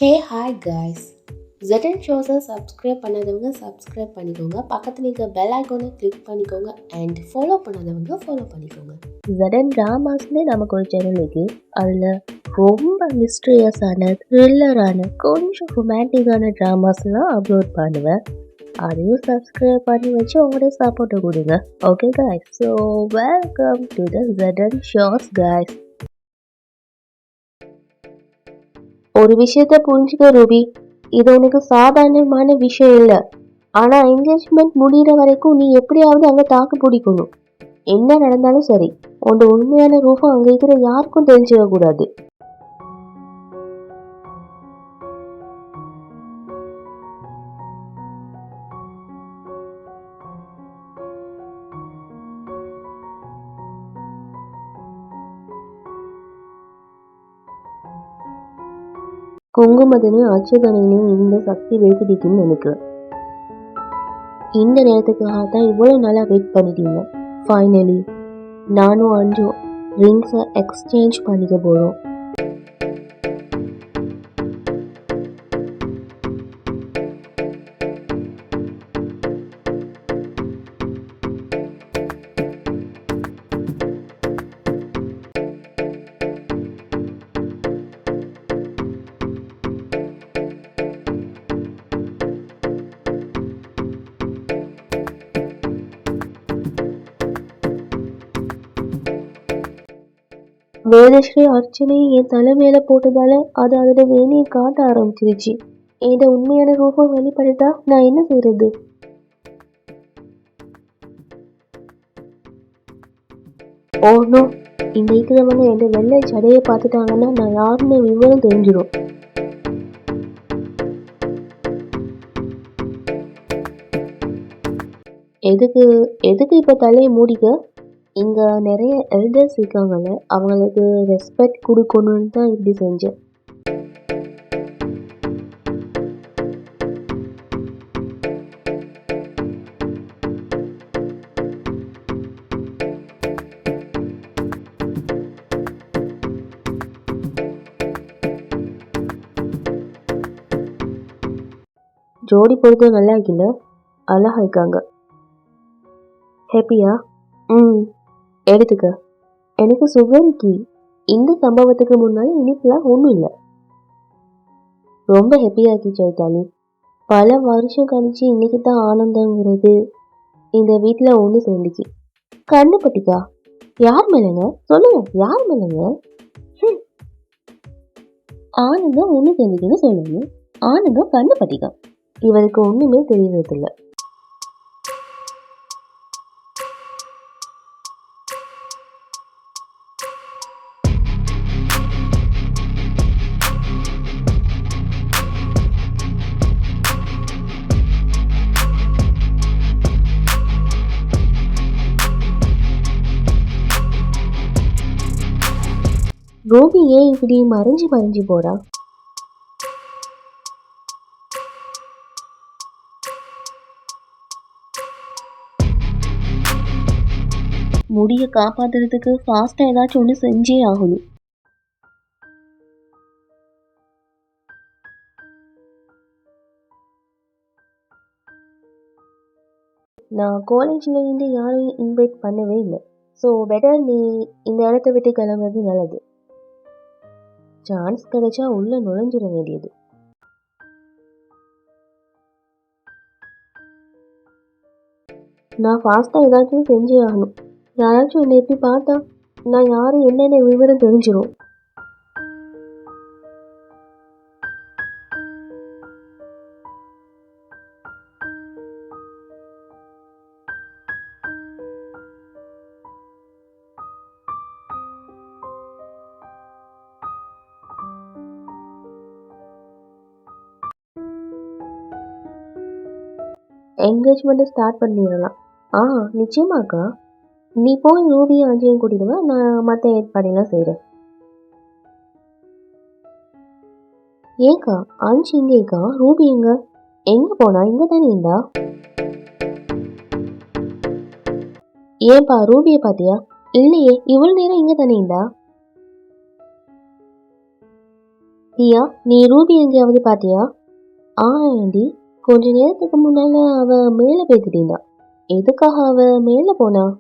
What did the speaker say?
ஹே hi guys. ZN ஷோஸை subscribe பண்ணாதவங்க subscribe பண்ணிக்கோங்க. பக்கத்தில் இருக்க பெல் ஐக்கானை கிளிக் பண்ணிக்கோங்க அண்ட் ஃபாலோ பண்ணாதவங்க ஃபாலோ பண்ணிக்கோங்க. ZN ட்ராமாஸ்னே நமக்கு ஒரு சேனல் இருக்கு. அதில் ரொம்ப மிஸ்ட்ரியஸான த்ரில்லரான கொஞ்சம் ரொமான்டிக்கான ட்ராமாஸ்லாம் அப்லோட் பண்ணுவேன். அதையும் சப்ஸ்கிரைப் பண்ணி வச்சு உங்களுடைய சப்போர்ட்டை கொடுங்க. Okay guys, so welcome to the ZN shows guys. ஒரு விஷயத்த புரிஞ்சுக்க ரூபி, இது உனக்கு சாதாரணமான விஷயம் இல்லை. ஆனால் என்கேஜ்மெண்ட் முடிகிற வரைக்கும் நீ எப்படியாவது அங்கே தாக்கு பிடிக்கணும். என்ன நடந்தாலும் சரி, உன்னோட உண்மையான ரூபம் அங்கே இருக்கிற யாருக்கும் தெரிஞ்சிட கூடாது. குங்குமத்தினையும் அச்சுதனையும் இந்த சக்தி வைத்திருக்குன்னு நினைக்கிறேன். இந்த நேரத்துக்காக தான் இவ்வளோ நாளாக வெயிட் பண்ணிட்டீங்க. ஃபைனலி நானும் அஞ்சும் ரிங்ஸை எக்ஸ்சேஞ்ச் பண்ணிக்க போகிறோம். வேதஸ்ரீ அர்ச்சனை என் தலைமையில போட்டதால அது அதோட வேலையை காட்ட ஆரம்பிச்சிருச்சு. என்னோட உண்மையான ரூபம் வெளிப்படைத்தா நான் என்ன செய்யறது? ஓனோ, இங்க இருக்கிறவங்க என் வெள்ளை சடையை பார்த்துட்டாங்கன்னா நான் யாருன்னு விவரம் தெரிஞ்சிடும். எதுக்கு எதுக்கு இப்ப தலையை மூடிக்க? இங்கே நிறைய எல்டர்ஸ் இருக்காங்கல்ல, அவங்களுக்கு ரெஸ்பெக்ட் கொடுக்கணும்னு தான் இப்படி செஞ்சேன். ஜோடி பொறுத்து நல்லா இருக்குல்ல, அழகா இருக்காங்க. ஹாப்பியா? எடுத்துக்க. எனக்கு சுகரிக்கு இந்த சம்பவத்துக்கு முன்னாடி இனிப்புலாம் ஒன்றும் இல்லை. ரொம்ப ஹாப்பியாக இருக்கு சைத்தாலி. பல வருஷம் கழிச்சு இன்னைக்கு தான் ஆனந்தங்கிறது இந்த வீட்டில் ஒன்று சேர்ந்துச்சு. கண்டுபட்டிக்கா? யார் மேலங்க சொல்லுங்க, யார் மேலங்க? ஆனந்தம் ஒன்று சேர்ந்துச்சுன்னு சொல்லுங்க. ஆனந்தம் கண்டுபட்டிக்கா? இவருக்கு ஒன்றுமே தெரியறதில்லை. ரூபி ஏன் இப்படி மறைஞ்சு மறைஞ்சு போறா? முடிய காப்பாத்துறதுக்கு ஃபாஸ்டா ஏதாச்சும் ஒன்று செஞ்சே ஆகணும். நான் காலேஜ்ல இருந்து யாரையும் இன்வைட் பண்ணவே இல்லை. ஸோ பெட்டர் நீ இந்த இடத்த விட்டு கிளம்புறது நல்லது. சான்ஸ் கிடைச்சா உள்ள நுழைஞ்சிட வேண்டியது. நான் ஃபாஸ்டா ஏதாச்சும் செஞ்சே ஆகணும். யாராச்சும் என்னை எப்படி பார்த்தா நான் யாரும் என்னென்ன விவரம் தெரிஞ்சிடும். என்கேஜ்மெண்ட்டை ஸ்டார்ட் பண்ணிடலாம். நிச்சயமாக்கா. நீ போய் ரூபியும் அஞ்சையும் கூட்டிடுவா, நான் மற்ற ஏற்பாடெல்லாம் செய்கிறேன். ஏக்கா அஞ்சு இங்கே இருக்கா? ரூபி எங்கே போனா? இங்கே தானே இருந்தா? ஏன்பா ரூபியை பார்த்தியா? இல்லையே, இவ்வளோ நேரம் இங்கே தானே இருந்தா. பியா, நீ ரூபி எங்கேயாவது பாத்தியா? ஆண்டி, கொஞ்ச நேரத்துக்கு முன்னால அவ மேல போய்கிட்டு இருந்தா. எதுக்காக அவ மேல போனா?